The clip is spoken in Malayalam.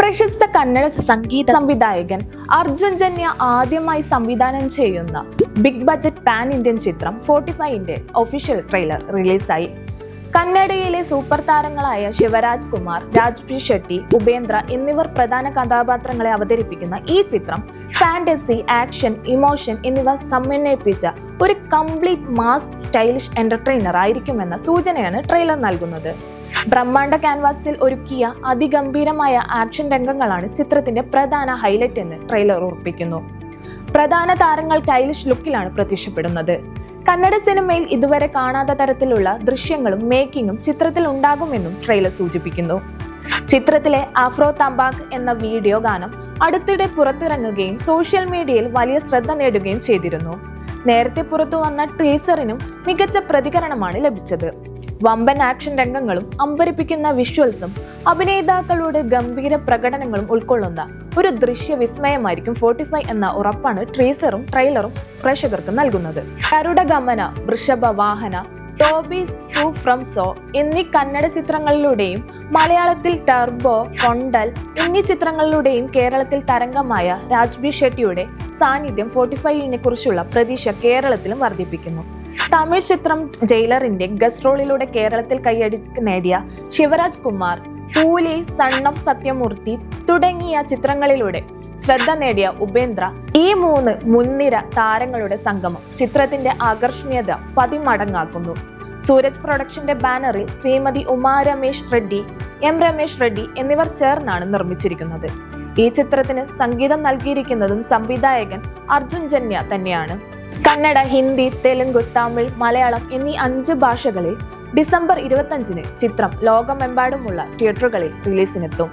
പ്രശസ്ത കന്നഡ സംഗീത സംവിധായകൻ അർജുൻ ജന്യ ആദ്യമായി സംവിധാനം ചെയ്യുന്ന ബിഗ് ബജറ്റ് പാൻ ഇന്ത്യൻ ചിത്രം 45ന്റെ ഒഫീഷ്യൽ ട്രെയിലർ റിലീസായി. കന്നഡയിലെ സൂപ്പർ താരങ്ങളായ ശിവരാജ് കുമാർ, രാജ്ബി ഷെട്ടി, ഉപേന്ദ്ര എന്നിവർ പ്രധാന കഥാപാത്രങ്ങളെ അവതരിപ്പിക്കുന്ന ഈ ചിത്രം ഫാന്റസി, ആക്ഷൻ, ഇമോഷൻ എന്നിവ സമന്വയിപ്പിച്ച ഒരു കംപ്ലീറ്റ് മാസ് സ്റ്റൈലിഷ് എന്റർടൈനർ ആയിരിക്കുമെന്ന സൂചനയാണ് ട്രെയിലർ നൽകുന്നത്. ബ്രഹ്മാണ്ഡ ക്യാൻവാസിൽ ഒരുക്കിയ അതിഗംഭീരമായ ആക്ഷൻ രംഗങ്ങളാണ് ചിത്രത്തിന്റെ പ്രധാന ഹൈലൈറ്റ് എന്ന് ട്രെയിലർ ഉറപ്പിക്കുന്നു. പ്രധാന താരങ്ങൾ സ്റ്റൈലിഷ് ലുക്കിലാണ് പ്രത്യക്ഷപ്പെടുന്നത്. കന്നഡ സിനിമയിൽ ഇതുവരെ കാണാത്ത തരത്തിലുള്ള ദൃശ്യങ്ങളും മേക്കിങ്ങും ചിത്രത്തിൽ ഉണ്ടാകുമെന്നും ട്രെയിലർ സൂചിപ്പിക്കുന്നു. ചിത്രത്തിലെ ആഫ്രോ തമ്പാക് എന്ന വീഡിയോ ഗാനം അടുത്തിടെ പുറത്തിറങ്ങുകയും സോഷ്യൽ മീഡിയയിൽ വലിയ ശ്രദ്ധ നേടുകയും ചെയ്തിരുന്നു. നേരത്തെ പുറത്തു വന്ന ടീസറിനും മികച്ച പ്രതികരണമാണ് ലഭിച്ചത്. വമ്പൻ ആക്ഷൻ രംഗങ്ങളും അമ്പരിപ്പിക്കുന്ന വിഷ്വൽസും അഭിനേതാക്കളുടെ ഗംഭീര പ്രകടനങ്ങളും ഉൾക്കൊള്ളുന്ന ഒരു ദൃശ്യ വിസ്മയമായിരിക്കും 45 എന്ന ഉറപ്പാണ് ടീസറും ട്രെയിലറും പ്രേക്ഷകർക്ക് നൽകുന്നത്. കരുടഗമന, വൃഷഭ വാഹന, ടോബി സൂ ഫ്രം സോ എന്നീ കന്നഡ ചിത്രങ്ങളിലൂടെയും മലയാളത്തിൽ ടർബോ, കൊണ്ടൽ എന്നീ ചിത്രങ്ങളിലൂടെയും കേരളത്തിൽ തരംഗമായ രാജ്ബി ഷെട്ടിയുടെ സാന്നിധ്യം 45നെ കുറിച്ചുള്ള പ്രതീക്ഷ കേരളത്തിലും വർദ്ധിപ്പിക്കുന്നു. തമിഴ് ചിത്രം ജയിലറിന്റെ ഗസ്റ്റ് റോളിലൂടെ കേരളത്തിൽ കൈയടി നേടിയ ശിവരാജ് കുമാർ, കൂലി, സൺ ഓഫ് സത്യമൂർത്തി തുടങ്ങിയ ചിത്രങ്ങളിലൂടെ ശ്രദ്ധ നേടിയ ഉപേന്ദ്ര, ഈ 3 മുൻനിര താരങ്ങളുടെ സംഗമം ചിത്രത്തിന്റെ ആകർഷണീയത 10 മടങ്ങാക്കുന്നു. സൂരജ് പ്രൊഡക്ഷന്റെ ബാനറിൽ ശ്രീമതി ഉമാ രമേശ് റെഡ്ഡി, എം രമേശ് റെഡ്ഡി എന്നിവർ ചേർന്നാണ് നിർമ്മിച്ചിരിക്കുന്നത്. ഈ ചിത്രത്തിന് സംഗീതം നൽകിയിരിക്കുന്നതും സംവിധായകൻ അർജുൻ ജന്യ തന്നെയാണ്. കന്നഡ, ഹിന്ദി, തെലുങ്ക്, തമിഴ്, മലയാളം എന്നീ 5 ഭാഷകളിൽ ഡിസംബർ 25-ന് ചിത്രം ലോകമെമ്പാടുമുള്ള തിയേറ്ററുകളിൽ റിലീസിനെത്തും.